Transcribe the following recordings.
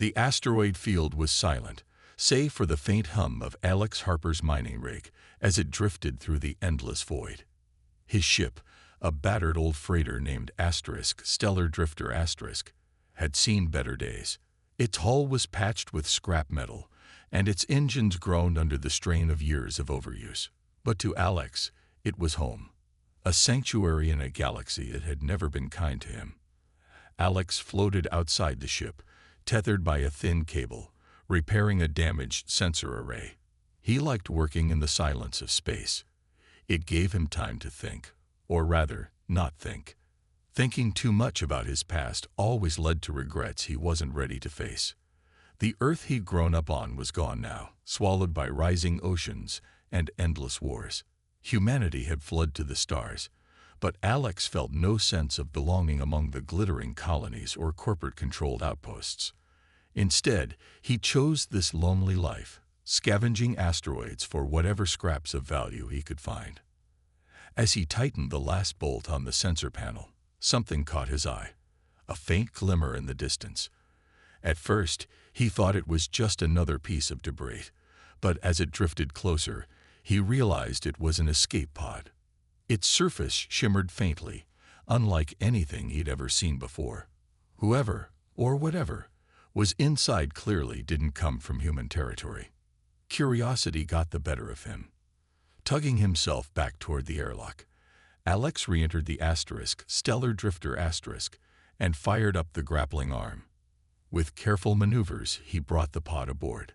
The asteroid field was silent, save for the faint hum of Alex Harper's mining rig as it drifted through the endless void. His ship, a battered old freighter named Stellar Drifter *, had seen better days. Its hull was patched with scrap metal, and its engines groaned under the strain of years of overuse. But to Alex, it was home, a sanctuary in a galaxy that had never been kind to him. Alex floated outside the ship, tethered by a thin cable, repairing a damaged sensor array. He liked working in the silence of space. It gave him time to think, or rather, not think. Thinking too much about his past always led to regrets he wasn't ready to face. The Earth he'd grown up on was gone now, swallowed by rising oceans and endless wars. Humanity had fled to the stars, but Alex felt no sense of belonging among the glittering colonies or corporate-controlled outposts. Instead, he chose this lonely life, scavenging asteroids for whatever scraps of value he could find. As he tightened the last bolt on the sensor panel, something caught his eye, a faint glimmer in the distance. At first, he thought it was just another piece of debris, but as it drifted closer, he realized it was an escape pod. Its surface shimmered faintly, unlike anything he'd ever seen before. Whoever, or whatever, was inside clearly didn't come from human territory. Curiosity got the better of him. Tugging himself back toward the airlock, Alex re-entered the Stellar Drifter *, and fired up the grappling arm. With careful maneuvers, he brought the pod aboard.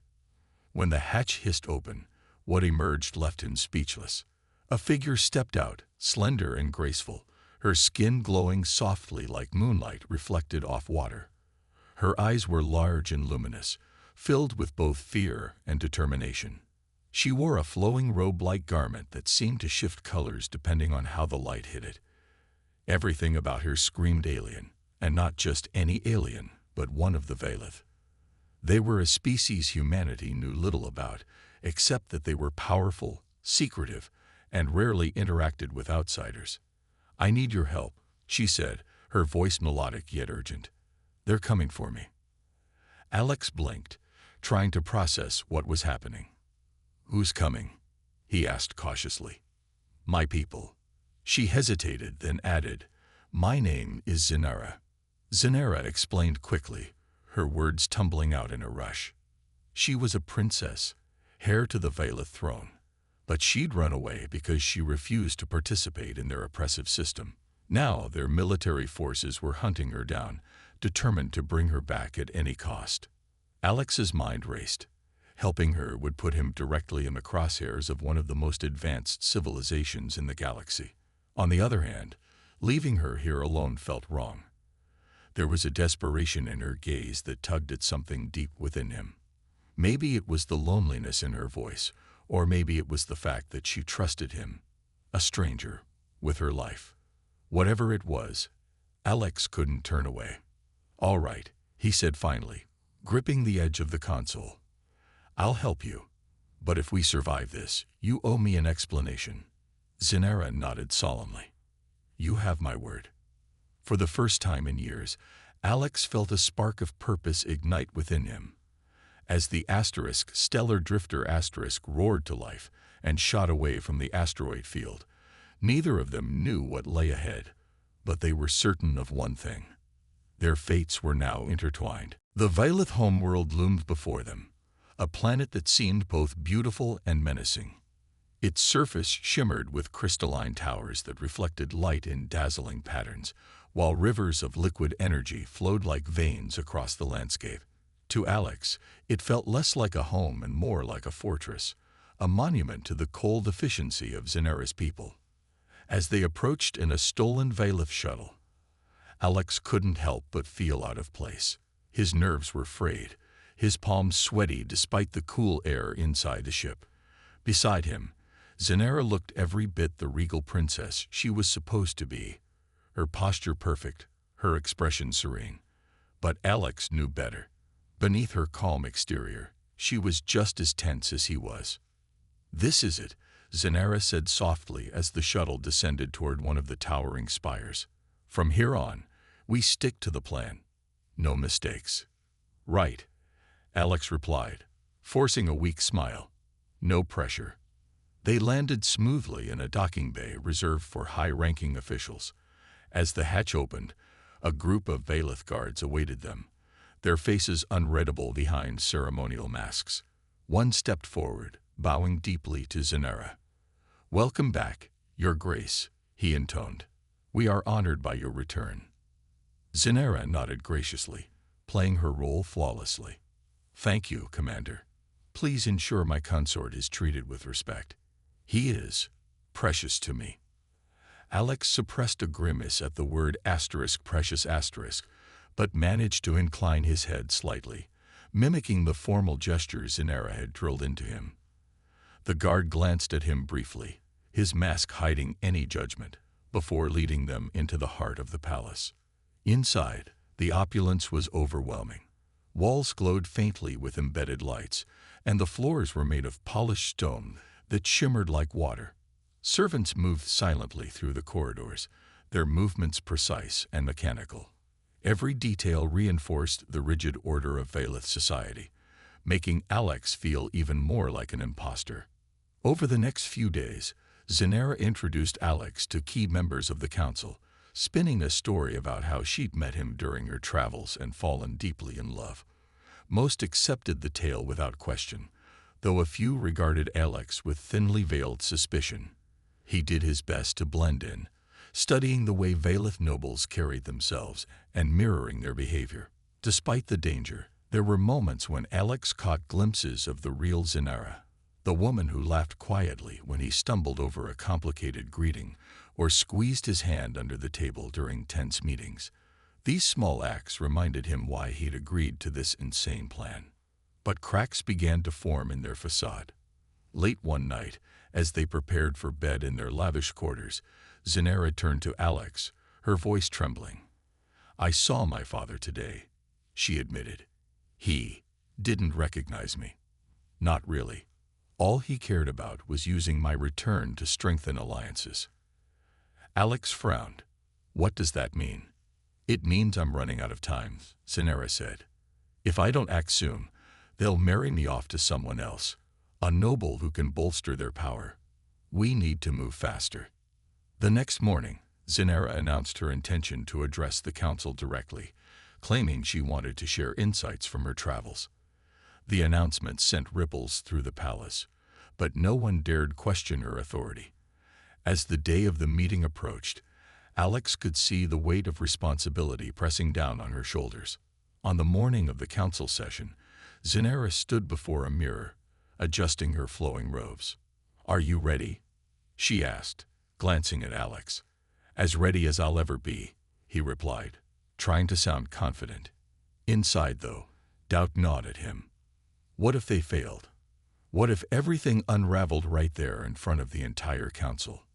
When the hatch hissed open, what emerged left him speechless. A figure stepped out, slender and graceful, her skin glowing softly like moonlight reflected off water. Her eyes were large and luminous, filled with both fear and determination. She wore a flowing robe-like garment that seemed to shift colors depending on how the light hit it. Everything about her screamed alien, and not just any alien, but one of the Vailith. They were a species humanity knew little about, except that they were powerful, secretive, and rarely interacted with outsiders. "I need your help," she said, her voice melodic yet urgent. "They're coming for me." Alex blinked, trying to process what was happening. "Who's coming?" he asked cautiously. "My people." She hesitated, then added, "My name is Zinara." Zinara explained quickly, her words tumbling out in a rush. She was a princess, heir to the Vailith throne, but she'd run away because she refused to participate in their oppressive system. Now their military forces were hunting her down, determined to bring her back at any cost. Alex's mind raced. Helping her would put him directly in the crosshairs of one of the most advanced civilizations in the galaxy. On the other hand, leaving her here alone felt wrong. There was a desperation in her gaze that tugged at something deep within him. Maybe it was the loneliness in her voice, or maybe it was the fact that she trusted him, a stranger, with her life. Whatever it was, Alex couldn't turn away. "All right," he said finally, gripping the edge of the console. "I'll help you, but if we survive this, you owe me an explanation." Zinara nodded solemnly. "You have my word." For the first time in years, Alex felt a spark of purpose ignite within him. As the Stellar Drifter * roared to life and shot away from the asteroid field, neither of them knew what lay ahead, but they were certain of one thing. Their fates were now intertwined. The Vailith homeworld loomed before them, a planet that seemed both beautiful and menacing. Its surface shimmered with crystalline towers that reflected light in dazzling patterns, while rivers of liquid energy flowed like veins across the landscape. To Alex, it felt less like a home and more like a fortress, a monument to the cold efficiency of Zinara's people. As they approached in a stolen Vailith shuttle, Alex couldn't help but feel out of place. His nerves were frayed, his palms sweaty despite the cool air inside the ship. Beside him, Zinara looked every bit the regal princess she was supposed to be, her posture perfect, her expression serene. But Alex knew better. Beneath her calm exterior, she was just as tense as he was. "This is it," Zinara said softly as the shuttle descended toward one of the towering spires. "From here on, we stick to the plan. No mistakes." "Right," Alex replied, forcing a weak smile. No pressure. They landed smoothly in a docking bay reserved for high-ranking officials. As the hatch opened, a group of Valeth guards awaited them, their faces unreadable behind ceremonial masks. One stepped forward, bowing deeply to Zenara. "Welcome back, Your Grace," he intoned. "We are honored by your return." Zenara nodded graciously, playing her role flawlessly. "Thank you, Commander. Please ensure my consort is treated with respect. He is precious to me." Alex suppressed a grimace at the word *precious*, but managed to incline his head slightly, mimicking the formal gesture Zenara had drilled into him. The guard glanced at him briefly, his mask hiding any judgment, before leading them into the heart of the palace. Inside, the opulence was overwhelming. Walls glowed faintly with embedded lights, and the floors were made of polished stone that shimmered like water. Servants moved silently through the corridors, their movements precise and mechanical. Every detail reinforced the rigid order of Valeth society, making Alex feel even more like an imposter. Over the next few days, Zenara introduced Alex to key members of the council, spinning a story about how she'd met him during her travels and fallen deeply in love. Most accepted the tale without question, though a few regarded Alex with thinly veiled suspicion. He did his best to blend in, studying the way Valeth nobles carried themselves and mirroring their behavior. Despite the danger, there were moments when Alex caught glimpses of the real Zenara, the woman who laughed quietly when he stumbled over a complicated greeting or squeezed his hand under the table during tense meetings. These small acts reminded him why he'd agreed to this insane plan. But cracks began to form in their facade. Late one night, as they prepared for bed in their lavish quarters, Zenara turned to Alex, her voice trembling. "I saw my father today," she admitted. "He didn't recognize me. Not really. All he cared about was using my return to strengthen alliances." Alex frowned. "What does that mean?" "It means I'm running out of time," Zenara said. "If I don't act soon, they'll marry me off to someone else, a noble who can bolster their power. We need to move faster." The next morning, Zenara announced her intention to address the council directly, claiming she wanted to share insights from her travels. The announcement sent ripples through the palace, but no one dared question her authority. As the day of the meeting approached, Alex could see the weight of responsibility pressing down on her shoulders. On the morning of the council session, Zenara stood before a mirror, adjusting her flowing robes. "Are you ready?" she asked, glancing at Alex. "As ready as I'll ever be," he replied, trying to sound confident. Inside, though, doubt gnawed at him. What if they failed? What if everything unraveled right there in front of the entire council?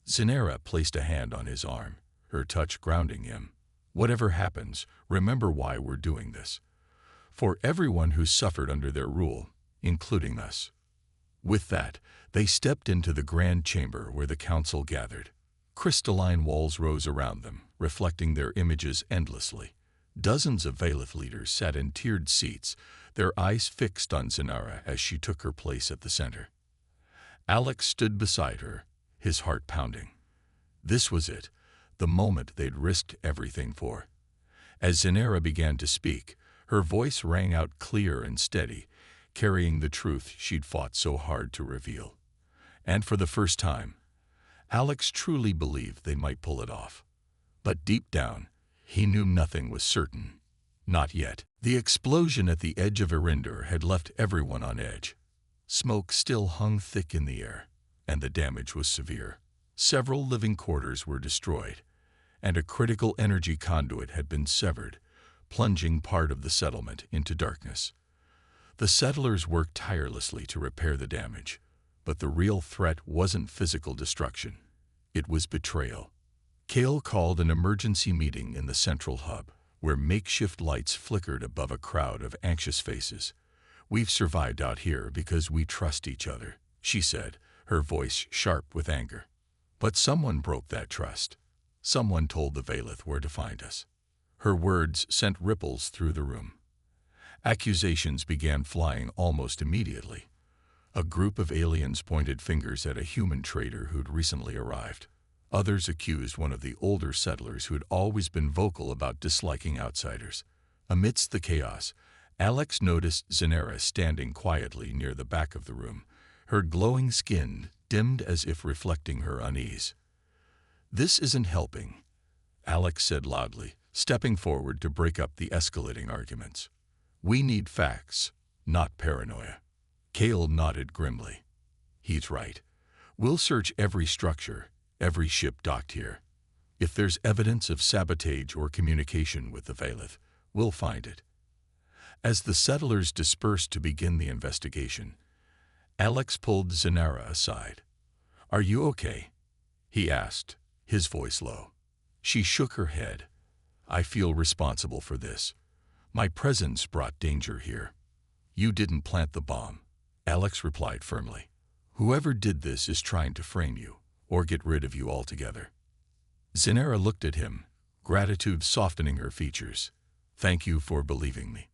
Zenara placed a hand on his arm, her touch grounding him. "Whatever happens, remember why we're doing this. For everyone who suffered under their rule, including us." With that, they stepped into the grand chamber where the council gathered. Crystalline walls rose around them, reflecting their images endlessly. Dozens of Valeth leaders sat in tiered seats, their eyes fixed on Zenara as she took her place at the center. Alex stood beside her, his heart pounding. This was it, the moment they'd risked everything for. As Zenara began to speak, her voice rang out clear and steady, carrying the truth she'd fought so hard to reveal. And for the first time, Alex truly believed they might pull it off. But deep down, he knew nothing was certain. Not yet. The explosion at the edge of Erinder had left everyone on edge. Smoke still hung thick in the air, and the damage was severe. Several living quarters were destroyed, and a critical energy conduit had been severed, plunging part of the settlement into darkness. The settlers worked tirelessly to repair the damage, but the real threat wasn't physical destruction. It was betrayal. Kale called an emergency meeting in the central hub, where makeshift lights flickered above a crowd of anxious faces. "We've survived out here because we trust each other," she said, her voice sharp with anger. "But someone broke that trust. Someone told the Valeth where to find us." Her words sent ripples through the room. Accusations began flying almost immediately. A group of aliens pointed fingers at a human trader who'd recently arrived. Others accused one of the older settlers who'd always been vocal about disliking outsiders. Amidst the chaos, Alex noticed Zenera standing quietly near the back of the room, her glowing skin dimmed as if reflecting her unease. "This isn't helping," Alex said loudly, stepping forward to break up the escalating arguments. "We need facts, not paranoia." Cale nodded grimly. "He's right. We'll search every structure, every ship docked here. If there's evidence of sabotage or communication with the Valeth, we'll find it." As the settlers dispersed to begin the investigation, Alex pulled Zenera aside. "Are you okay?" he asked, his voice low. She shook her head. "I feel responsible for this. My presence brought danger here." "You didn't plant the bomb," Alex replied firmly. "Whoever did this is trying to frame you, or get rid of you altogether." Zenera looked at him, gratitude softening her features. "Thank you for believing me."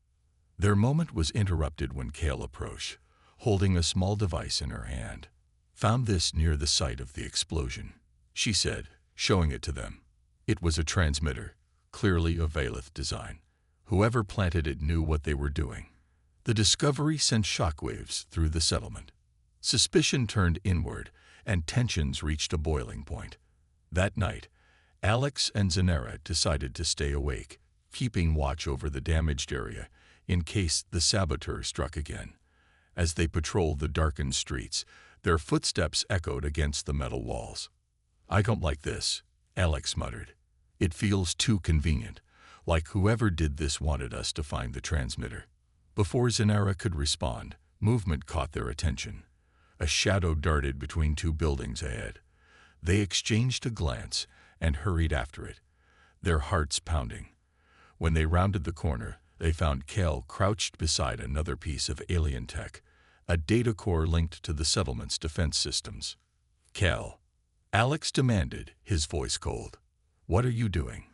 Their moment was interrupted when Cale approached, holding a small device in her hand. "Found this near the site of the explosion," she said, showing it to them. It was a transmitter, clearly a Valeth design. Whoever planted it knew what they were doing. The discovery sent shockwaves through the settlement. Suspicion turned inward, and tensions reached a boiling point. That night, Alex and Zenera decided to stay awake, keeping watch over the damaged area in case the saboteur struck again. As they patrolled the darkened streets, their footsteps echoed against the metal walls. "I don't like this," Alex muttered. "It feels too convenient, like whoever did this wanted us to find the transmitter." Before Zenera could respond, movement caught their attention. A shadow darted between two buildings ahead. They exchanged a glance and hurried after it, their hearts pounding. When they rounded the corner, they found Cale crouched beside another piece of alien tech, a data core linked to the settlement's defense systems. "Cale," Alex demanded, his voice cold. "What are you doing?"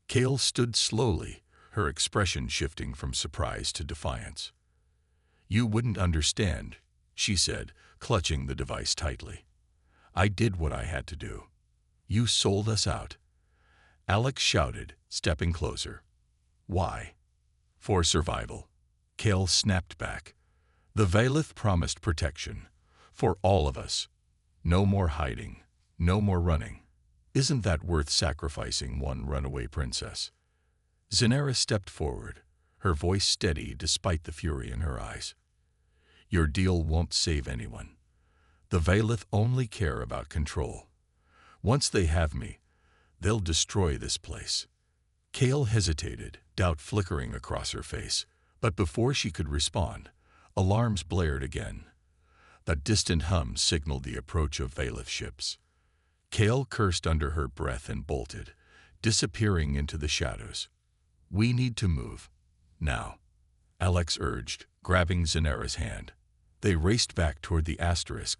Cale stood slowly, her expression shifting from surprise to defiance. "You wouldn't understand," she said, clutching the device tightly. "I did what I had to do. You sold us out." Alex shouted, stepping closer. "Why?" "For survival," Cale snapped back. "The Valeth promised protection. For all of us. No more hiding. No more running. Isn't that worth sacrificing one runaway princess?" Zenera stepped forward, her voice steady despite the fury in her eyes. "Your deal won't save anyone. The Valeth only care about control. Once they have me, they'll destroy this place." Cale hesitated, doubt flickering across her face, but before she could respond, alarms blared again. A distant hum signaled the approach of Valeth ships. Cale cursed under her breath and bolted, disappearing into the shadows. "We need to move. Now," Alex urged, grabbing Zenera's hand. They raced back toward the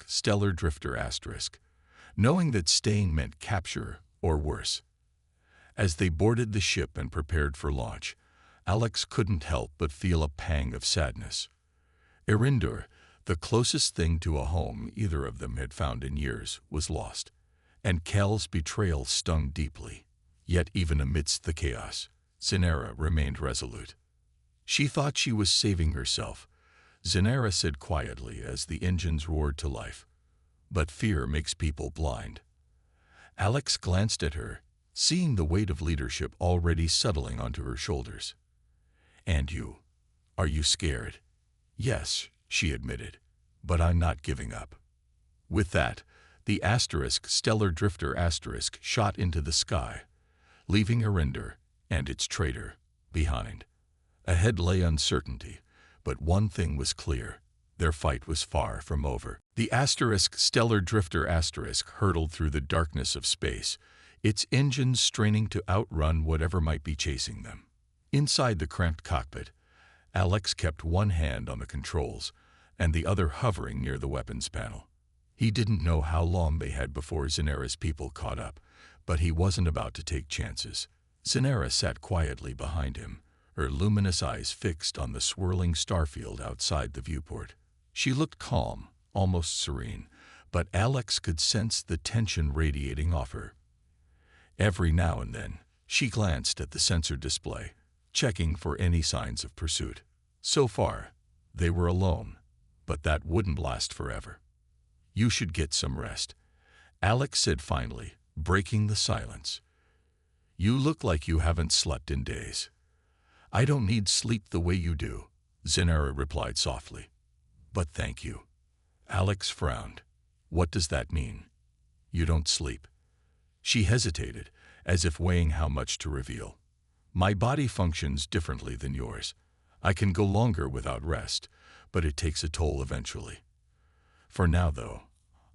stellar drifter *, knowing that staying meant capture or worse. As they boarded the ship and prepared for launch, Alex couldn't help but feel a pang of sadness. Erindur, the closest thing to a home either of them had found in years, was lost, and Cale's betrayal stung deeply. Yet even amidst the chaos, Zenera remained resolute. "She thought she was saving herself," Zenera said quietly as the engines roared to life. "But fear makes people blind." Alex glanced at her, seeing the weight of leadership already settling onto her shoulders. "And you? Are you scared?" "Yes," she admitted, "but I'm not giving up." With that, the stellar drifter shot into the sky, leaving Erindur and its traitor behind. Ahead lay uncertainty, but one thing was clear: their fight was far from over. The stellar drifter hurtled through the darkness of space, its engines straining to outrun whatever might be chasing them. Inside the cramped cockpit, Alex kept one hand on the controls and the other hovering near the weapons panel. He didn't know how long they had before Zenera's people caught up, but he wasn't about to take chances. Zenera sat quietly behind him, her luminous eyes fixed on the swirling starfield outside the viewport. She looked calm, almost serene, but Alex could sense the tension radiating off her. Every now and then, she glanced at the sensor display, checking for any signs of pursuit. So far, they were alone, but that wouldn't last forever. "You should get some rest," Alex said finally, breaking the silence. "You look like you haven't slept in days." "I don't need sleep the way you do," Zenara replied softly. "But thank you." Alex frowned. "What does that mean?" "You don't sleep." She hesitated, as if weighing how much to reveal. "My body functions differently than yours. I can go longer without rest, but it takes a toll eventually. For now, though,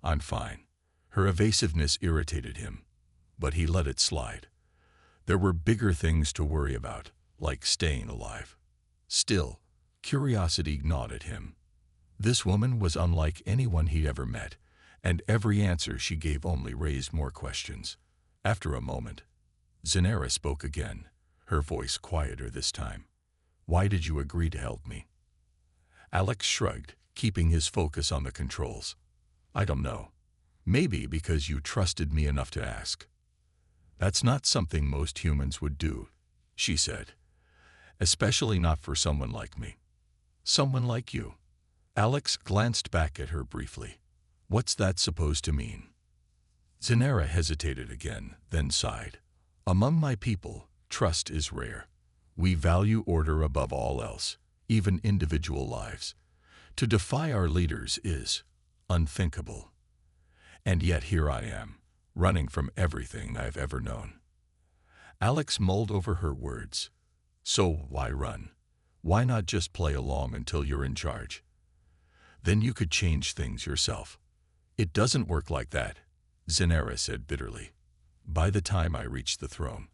I'm fine." Her evasiveness irritated him, but he let it slide. There were bigger things to worry about, like staying alive. Still, curiosity gnawed at him. This woman was unlike anyone he'd ever met, and every answer she gave only raised more questions. After a moment, Zenara spoke again, her voice quieter this time. "Why did you agree to help me?" Alex shrugged, keeping his focus on the controls. "I don't know. Maybe because you trusted me enough to ask." "That's not something most humans would do," she said. "Especially not for someone like me." "Someone like you?" Alex glanced back at her briefly. "What's that supposed to mean?" Zenara hesitated again, then sighed. "Among my people, trust is rare. We value order above all else, even individual lives. To defy our leaders is unthinkable. And yet here I am, running from everything I've ever known." Alex mulled over her words. "So why run? Why not just play along until you're in charge? Then you could change things yourself." "It doesn't work like that," Zenara said bitterly. "By the time I reach the throne,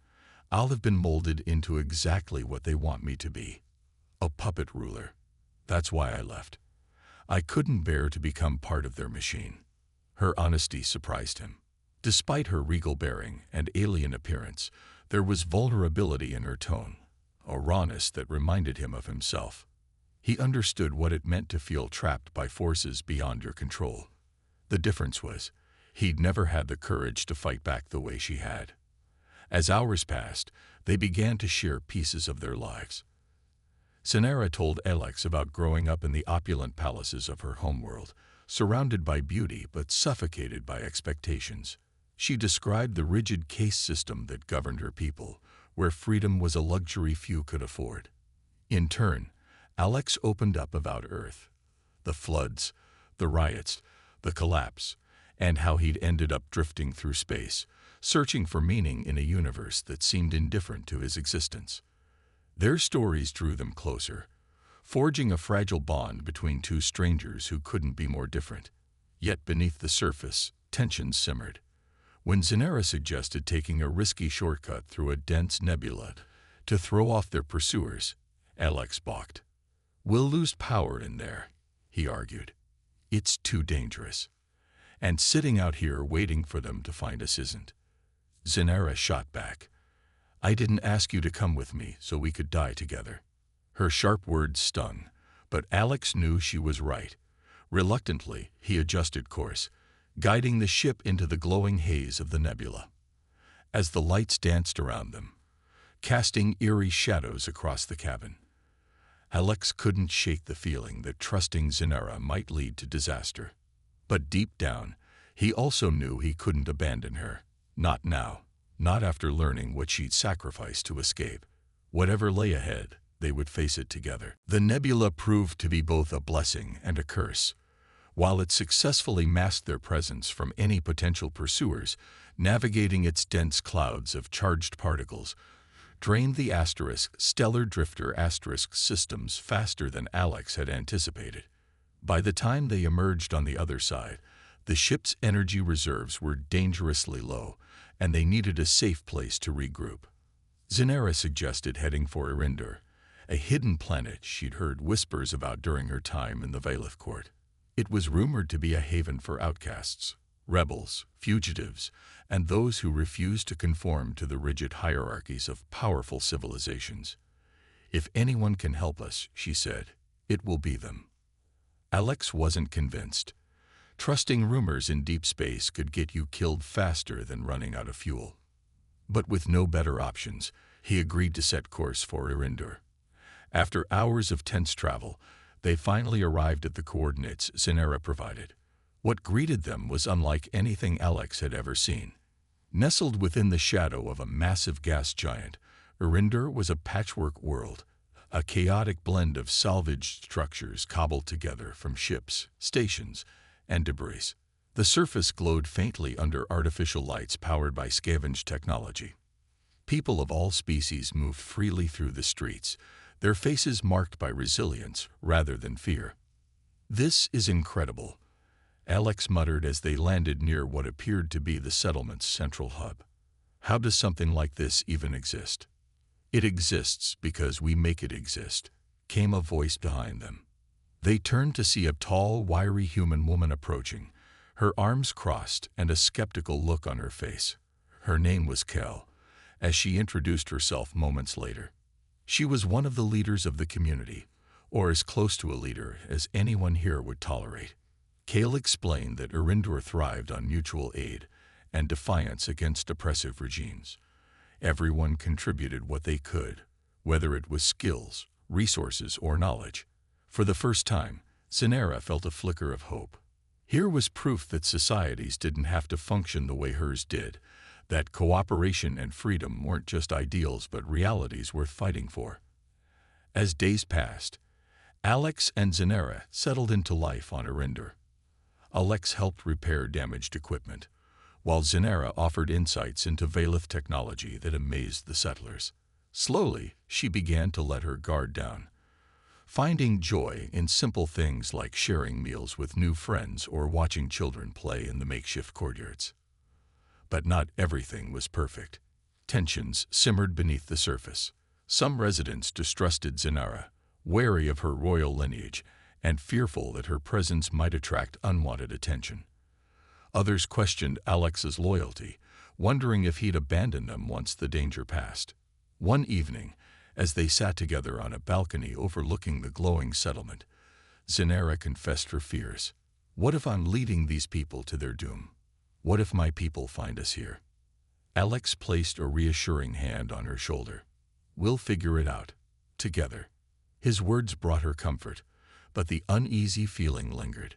I'll have been molded into exactly what they want me to be. A puppet ruler. That's why I left. I couldn't bear to become part of their machine." Her honesty surprised him. Despite her regal bearing and alien appearance, there was vulnerability in her tone, a rawness that reminded him of himself. He understood what it meant to feel trapped by forces beyond your control. The difference was, he'd never had the courage to fight back the way she had. As hours passed, they began to share pieces of their lives. Zenara told Alex about growing up in the opulent palaces of her homeworld, surrounded by beauty but suffocated by expectations. She described the rigid caste system that governed her people, where freedom was a luxury few could afford. In turn, Alex opened up about Earth, the floods, the riots, the collapse, and how he'd ended up drifting through space, searching for meaning in a universe that seemed indifferent to his existence. Their stories drew them closer, forging a fragile bond between two strangers who couldn't be more different. Yet beneath the surface, tension simmered. When Zenara suggested taking a risky shortcut through a dense nebula to throw off their pursuers, Alex balked. "We'll lose power in there," he argued. "It's too dangerous. And sitting out here waiting for them to find us isn't." Zenara shot back. "I didn't ask you to come with me so we could die together." Her sharp words stung, but Alex knew she was right. Reluctantly, he adjusted course, guiding the ship into the glowing haze of the nebula. As the lights danced around them, casting eerie shadows across the cabin, Alex couldn't shake the feeling that trusting Zenara might lead to disaster. But deep down, he also knew he couldn't abandon her. Not now, not after learning what she'd sacrificed to escape. Whatever lay ahead, they would face it together. The nebula proved to be both a blessing and a curse. While it successfully masked their presence from any potential pursuers, navigating its dense clouds of charged particles drained the stellar drifter systems faster than Alex had anticipated. By the time they emerged on the other side, the ship's energy reserves were dangerously low, and they needed a safe place to regroup. Zenara suggested heading for Erinder, a hidden planet she'd heard whispers about during her time in the Valeth court. It was rumored to be a haven for outcasts, rebels, fugitives, and those who refused to conform to the rigid hierarchies of powerful civilizations. If anyone can help us, she said, it will be them. Alex wasn't convinced. Trusting rumors in deep space could get you killed faster than running out of fuel. But with no better options, he agreed to set course for Erendur. After hours of tense travel, they finally arrived at the coordinates Zinera provided. What greeted them was unlike anything Alex had ever seen. Nestled within the shadow of a massive gas giant, Erendur was a patchwork world, a chaotic blend of salvaged structures cobbled together from ships, stations, and debris. The surface glowed faintly under artificial lights powered by scavenged technology. People of all species moved freely through the streets, their faces marked by resilience rather than fear. "This is incredible," Alex muttered as they landed near what appeared to be the settlement's central hub. "How does something like this even exist?" "It exists because we make it exist," came a voice behind them. They turned to see a tall, wiry human woman approaching, her arms crossed and a skeptical look on her face. Her name was Kel, as she introduced herself moments later. She was one of the leaders of the community, or as close to a leader as anyone here would tolerate. Kel explained that Erendur thrived on mutual aid and defiance against oppressive regimes. Everyone contributed what they could, whether it was skills, resources, or knowledge. For the first time, Zinera felt a flicker of hope. Here was proof that societies didn't have to function the way hers did, that cooperation and freedom weren't just ideals but realities worth fighting for. As days passed, Alex and Zinera settled into life on Erendur. Alex helped repair damaged equipment, while Zinera offered insights into Valith technology that amazed the settlers. Slowly, she began to let her guard down, finding joy in simple things like sharing meals with new friends or watching children play in the makeshift courtyards. But not everything was perfect. Tensions simmered beneath the surface. Some residents distrusted Zinera, wary of her royal lineage and fearful that her presence might attract unwanted attention. Others questioned Alex's loyalty, wondering if he'd abandon them once the danger passed. One evening, as they sat together on a balcony overlooking the glowing settlement, Zinera confessed her fears. "What if I'm leading these people to their doom? What if my people find us here?" Alex placed a reassuring hand on her shoulder. "We'll figure it out, together." His words brought her comfort, but the uneasy feeling lingered.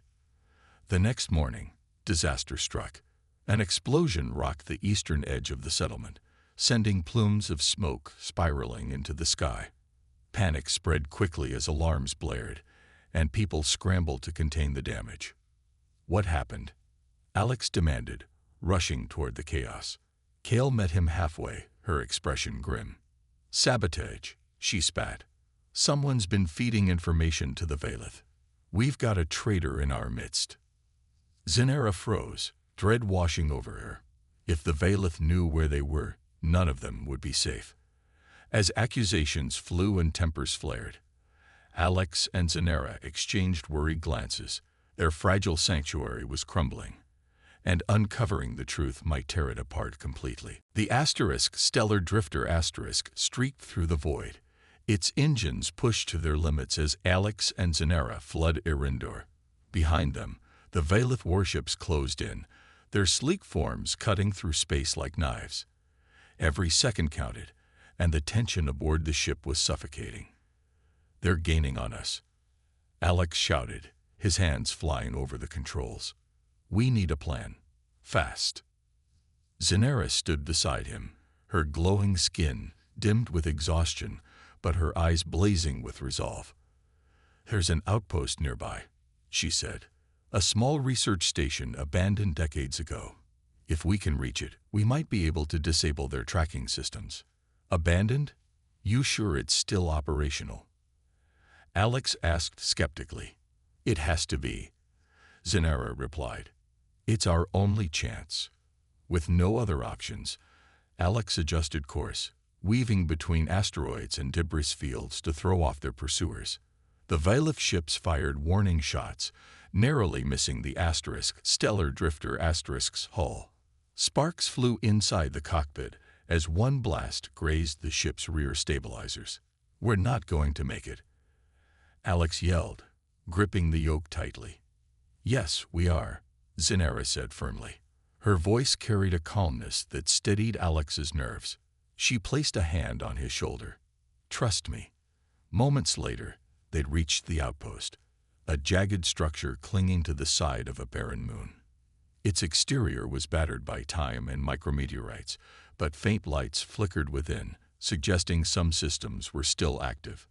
The next morning, disaster struck. An explosion rocked the eastern edge of the settlement, sending plumes of smoke spiraling into the sky. Panic spread quickly as alarms blared, and people scrambled to contain the damage. "What happened?" Alex demanded, rushing toward the chaos. Kale met him halfway, her expression grim. "Sabotage," she spat. "Someone's been feeding information to the Valith. We've got a traitor in our midst." Zinera froze, dread washing over her. If the Valith knew where they were, none of them would be safe. As accusations flew and tempers flared, Alex and Zinera exchanged worried glances. Their fragile sanctuary was crumbling, and uncovering the truth might tear it apart completely. The stellar drifter streaked through the void, its engines pushed to their limits as Alex and Zinera fled Erendur. Behind them, the Valith warships closed in, their sleek forms cutting through space like knives. Every second counted, and the tension aboard the ship was suffocating. "They're gaining on us," Alex shouted, his hands flying over the controls. "We need a plan. Fast." Zinera stood beside him, her glowing skin dimmed with exhaustion, but her eyes blazing with resolve. "There's an outpost nearby," she said. "A small research station abandoned decades ago. If we can reach it, we might be able to disable their tracking systems." "Abandoned? You sure it's still operational?" Alex asked skeptically. "It has to be," Zinera replied. "It's our only chance." With no other options, Alex adjusted course, weaving between asteroids and debris fields to throw off their pursuers. The Valith ships fired warning shots, narrowly missing the stellar drifter hull. Sparks flew inside the cockpit as one blast grazed the ship's rear stabilizers. "We're not going to make it," Alex yelled, gripping the yoke tightly. "Yes, we are," Zinera said firmly. Her voice carried a calmness that steadied Alex's nerves. She placed a hand on his shoulder. "Trust me." Moments later, they'd reached the outpost, a jagged structure clinging to the side of a barren moon. Its exterior was battered by time and micrometeorites, but faint lights flickered within, suggesting some systems were still active.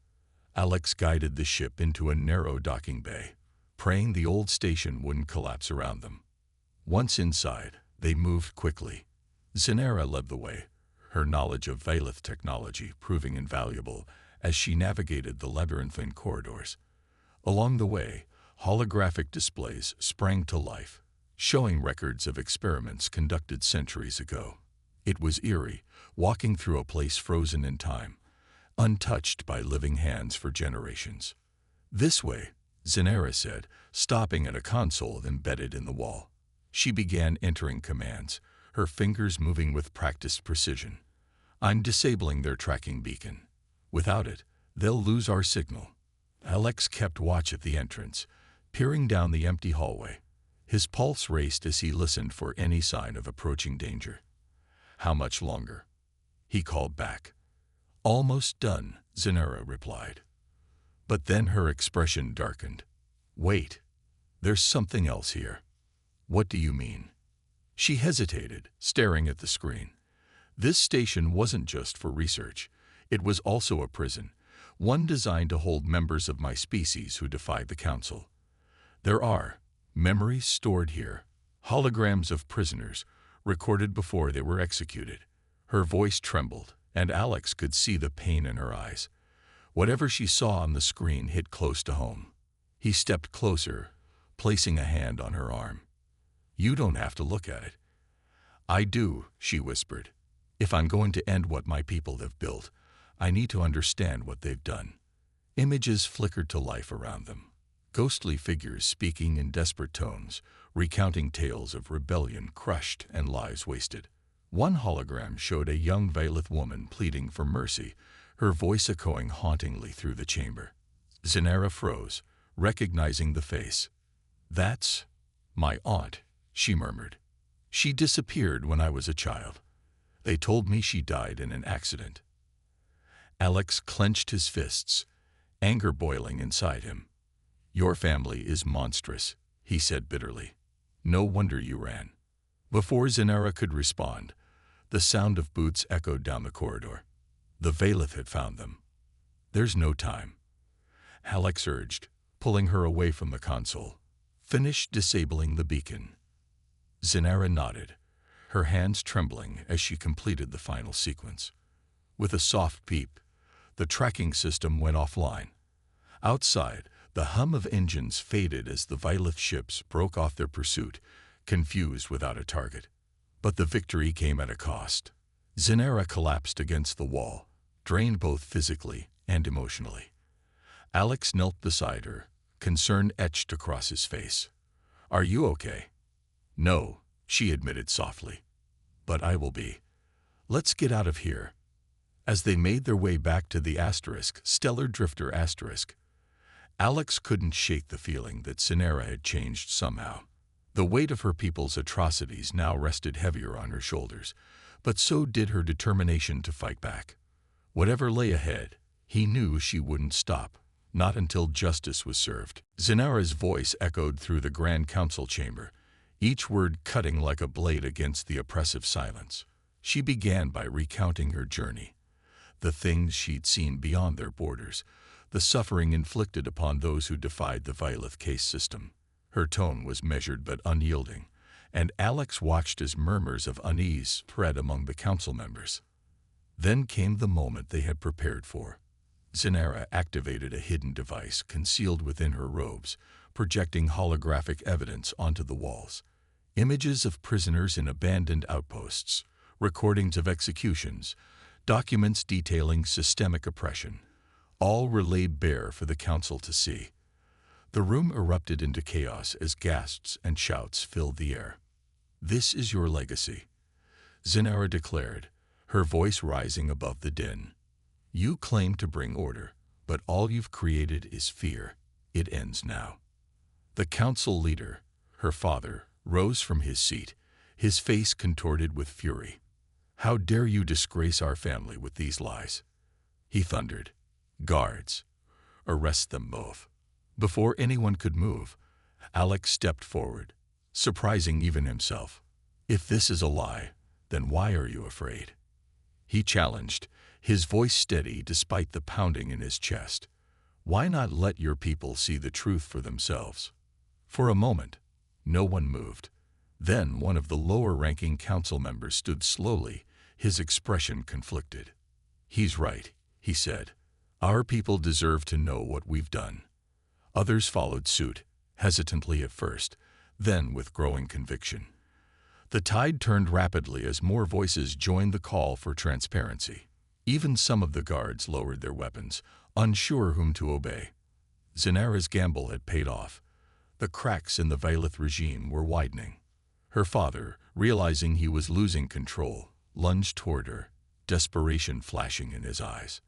Alex guided the ship into a narrow docking bay, praying the old station wouldn't collapse around them. Once inside, they moved quickly. Zinera led the way, her knowledge of Vailith technology proving invaluable as she navigated the labyrinthine corridors. Along the way, holographic displays sprang to life, showing records of experiments conducted centuries ago. It was eerie, walking through a place frozen in time, untouched by living hands for generations. "This way," Zinera said, stopping at a console embedded in the wall. She began entering commands, her fingers moving with practiced precision. "I'm disabling their tracking beacon. Without it, they'll lose our signal." Alex kept watch at the entrance, peering down the empty hallway. His pulse raced as he listened for any sign of approaching danger. "How much longer?" he called back. "Almost done," Zinera replied. But then her expression darkened. "Wait, there's something else here." "What do you mean?" She hesitated, staring at the screen. This station wasn't just for research. It was also a prison, one designed to hold members of my species who defied the Council. "There are memories stored here, holograms of prisoners, recorded before they were executed." Her voice trembled, and Alex could see the pain in her eyes. Whatever she saw on the screen hit close to home. He stepped closer, placing a hand on her arm. "You don't have to look at it." "I do," she whispered. "If I'm going to end what my people have built, I need to understand what they've done." Images flickered to life around them, ghostly figures speaking in desperate tones, recounting tales of rebellion crushed and lives wasted. One hologram showed a young Vailith woman pleading for mercy, her voice echoing hauntingly through the chamber. Zinera froze, recognizing the face. "That's my aunt," she murmured. "She disappeared when I was a child. They told me she died in an accident." Alex clenched his fists, anger boiling inside him. "Your family is monstrous," he said bitterly. "No wonder you ran." Before Zinera could respond, the sound of boots echoed down the corridor. The Vailith had found them. "There's no time," Alex urged, pulling her away from the console. "Finish disabling the beacon." Zinera nodded, her hands trembling as she completed the final sequence. With a soft beep, the tracking system went offline. Outside, the hum of engines faded as the Vailith ships broke off their pursuit, confused without a target. But the victory came at a cost. Zinera collapsed against the wall, drained both physically and emotionally. Alex knelt beside her, concern etched across his face. "Are you okay?" "No," she admitted softly. "But I will be. Let's get out of here." As they made their way back to the Stellar Drifter *, Alex couldn't shake the feeling that Zinera had changed somehow. The weight of her people's atrocities now rested heavier on her shoulders, but so did her determination to fight back. Whatever lay ahead, he knew she wouldn't stop, not until justice was served. Zinera's voice echoed through the Grand Council chamber, each word cutting like a blade against the oppressive silence. She began by recounting her journey, the things she'd seen beyond their borders, the suffering inflicted upon those who defied the Vailith caste system. Her tone was measured but unyielding, and Alex watched as murmurs of unease spread among the council members. Then came the moment they had prepared for. Zinera activated a hidden device concealed within her robes, projecting holographic evidence onto the walls. Images of prisoners in abandoned outposts, recordings of executions, documents detailing systemic oppression, all were laid bare for the council to see. The room erupted into chaos as gasps and shouts filled the air. "This is your legacy," Zinera declared, her voice rising above the din. You claim to bring order, but all you've created is fear. It ends now." The council leader, her father, rose from his seat, his face contorted with fury. "How dare you disgrace our family with these lies?" he thundered. "Guards, arrest them both." Before anyone could move, Alex stepped forward, surprising even himself. "If this is a lie, then why are you afraid?" he challenged, his voice steady despite the pounding in his chest. "Why not let your people see the truth for themselves?" For a moment, no one moved. Then one of the lower-ranking council members stood slowly, his expression conflicted. "He's right," he said. "Our people deserve to know what we've done." Others followed suit, hesitantly at first, then with growing conviction. The tide turned rapidly as more voices joined the call for transparency. Even some of the guards lowered their weapons, unsure whom to obey. Zenara's gamble had paid off. The cracks in the Vailith regime were widening. Her father, realizing he was losing control, lunged toward her, desperation flashing in his eyes.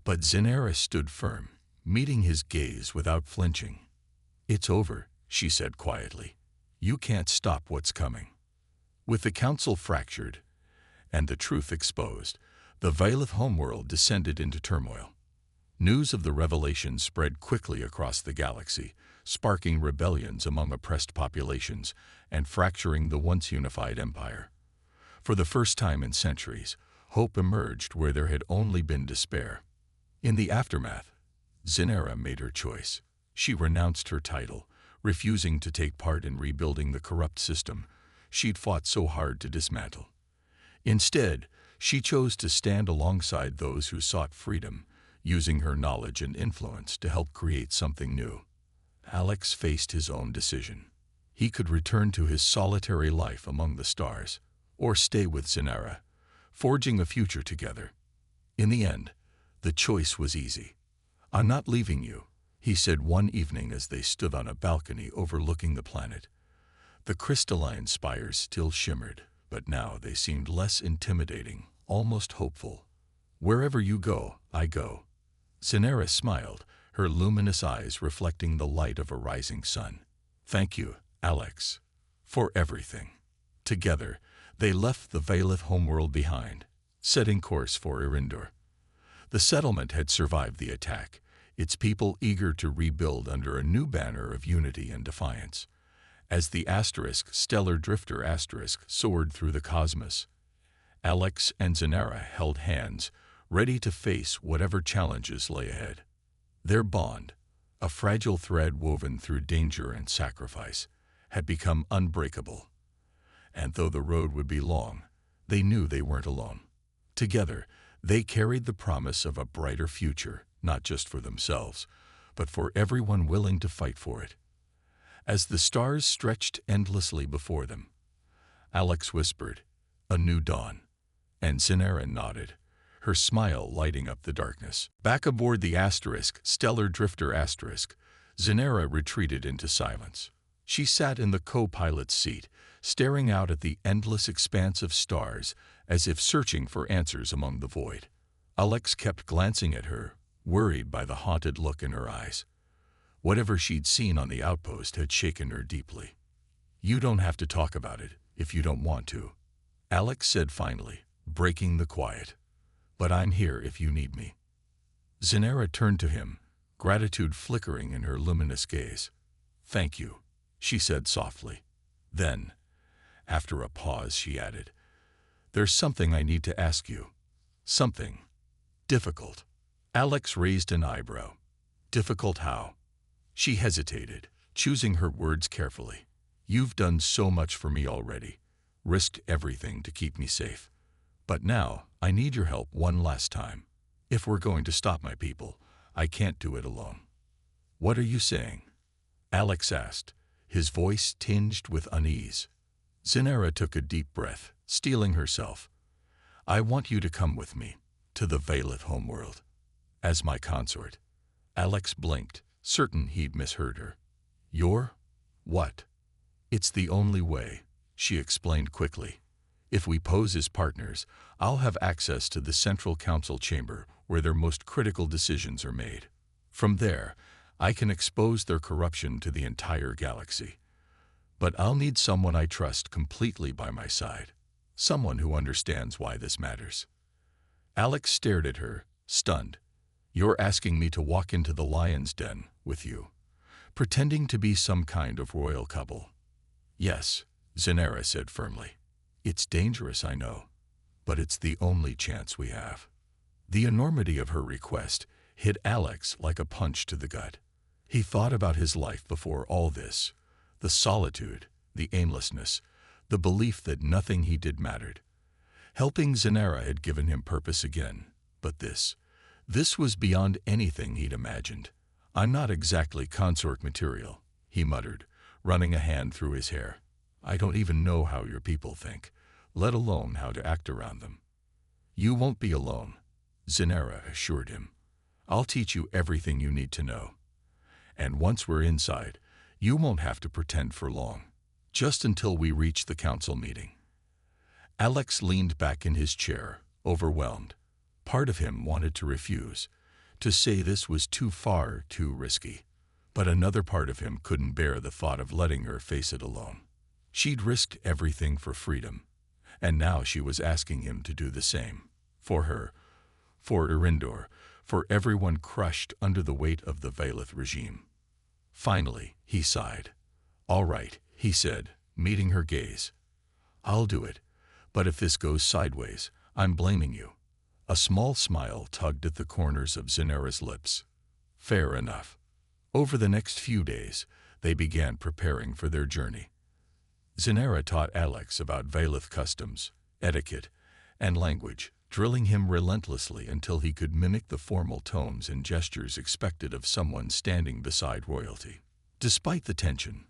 But Zenara stood firm, meeting his gaze without flinching. "It's over," she said quietly. "You can't stop what's coming." With the council fractured and the truth exposed, the Vailith homeworld descended into turmoil. News of the revelation spread quickly across the galaxy, sparking rebellions among oppressed populations and fracturing the once unified empire. For the first time in centuries, hope emerged where there had only been despair. In the aftermath, Zenara made her choice. She renounced her title, refusing to take part in rebuilding the corrupt system she'd fought so hard to dismantle. Instead, she chose to stand alongside those who sought freedom, using her knowledge and influence to help create something new. Alex faced his own decision. He could return to his solitary life among the stars, or stay with Zenara, forging a future together. In the end, the choice was easy. "I'm not leaving you," he said one evening as they stood on a balcony overlooking the planet. The crystalline spires still shimmered, but now they seemed less intimidating, almost hopeful. "Wherever you go, I go." Zenara smiled, her luminous eyes reflecting the light of a rising sun. "Thank you, Alex, for everything." Together, they left the Vailith homeworld behind, setting course for Erindor. The settlement had survived the attack, its people eager to rebuild under a new banner of unity and defiance. As the stellar drifter soared through the cosmos, Alex and Zenara held hands, ready to face whatever challenges lay ahead. Their bond, a fragile thread woven through danger and sacrifice, had become unbreakable. And though the road would be long, they knew they weren't alone. Together, they carried the promise of a brighter future, not just for themselves, but for everyone willing to fight for it. As the stars stretched endlessly before them, Alex whispered, "A new dawn," and Zenara nodded, her smile lighting up the darkness. Back aboard the stellar drifter Zenara retreated into silence. She sat in the co-pilot's seat, staring out at the endless expanse of stars as if searching for answers among the void. Alex kept glancing at her, worried by the haunted look in her eyes. Whatever she'd seen on the outpost had shaken her deeply. "You don't have to talk about it if you don't want to," Alex said finally, breaking the quiet. "But I'm here if you need me." Zenara turned to him, gratitude flickering in her luminous gaze. "Thank you," she said softly. Then, after a pause, she added, "There's something I need to ask you. Something difficult." Alex raised an eyebrow. "Difficult how?" She hesitated, choosing her words carefully. "You've done so much for me already, risked everything to keep me safe. But now, I need your help one last time. If we're going to stop my people, I can't do it alone." "What are you saying?" Alex asked, his voice tinged with unease. Zenara took a deep breath, steeling herself. "I want you to come with me, to the Vailith homeworld. As my consort." Alex blinked, certain he'd misheard her. "Your what?" "It's the only way," she explained quickly. If we pose as partners, I'll have access to the central council chamber where their most critical decisions are made. From there, I can expose their corruption to the entire galaxy. But I'll need someone I trust completely by my side. Someone who understands why this matters. Alex stared at her, stunned. You're asking me to walk into the lion's den with you, pretending to be some kind of royal couple. Yes, Zenera said firmly. It's dangerous, I know, but it's the only chance we have. The enormity of her request hit Alex like a punch to the gut. He thought about his life before all this, the solitude, the aimlessness, the belief that nothing he did mattered. Helping Zenera had given him purpose again, but this was beyond anything he'd imagined. I'm not exactly consort material, he muttered, running a hand through his hair. I don't even know how your people think, let alone how to act around them. You won't be alone, Zenera assured him. I'll teach you everything you need to know. And once we're inside, you won't have to pretend for long, just until we reach the council meeting. Alex leaned back in his chair, overwhelmed. Part of him wanted to refuse, to say this was too far, too risky. But another part of him couldn't bear the thought of letting her face it alone. She'd risked everything for freedom, and now she was asking him to do the same. For her, for Erindor, for everyone crushed under the weight of the Vailith regime. Finally, he sighed. All right, he said, meeting her gaze. I'll do it, but if this goes sideways, I'm blaming you. A small smile tugged at the corners of Zenera's lips. Fair enough. Over the next few days, they began preparing for their journey. Zenera taught Alex about Vailith customs, etiquette, and language, drilling him relentlessly until he could mimic the formal tones and gestures expected of someone standing beside royalty. Despite the tension,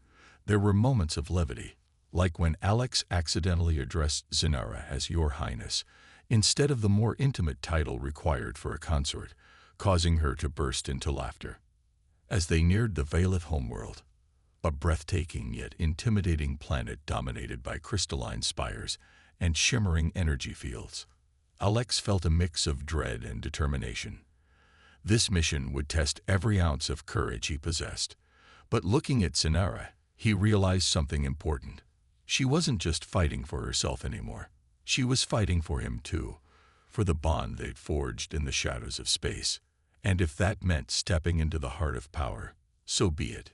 there were moments of levity, like when Alex accidentally addressed Zenera as Your Highness, instead of the more intimate title required for a consort, causing her to burst into laughter. As they neared the Vailith homeworld, a breathtaking yet intimidating planet dominated by crystalline spires and shimmering energy fields, Alex felt a mix of dread and determination. This mission would test every ounce of courage he possessed. But looking at Zenera, he realized something important. She wasn't just fighting for herself anymore. She was fighting for him too, for the bond they'd forged in the shadows of space. And if that meant stepping into the heart of power, so be it.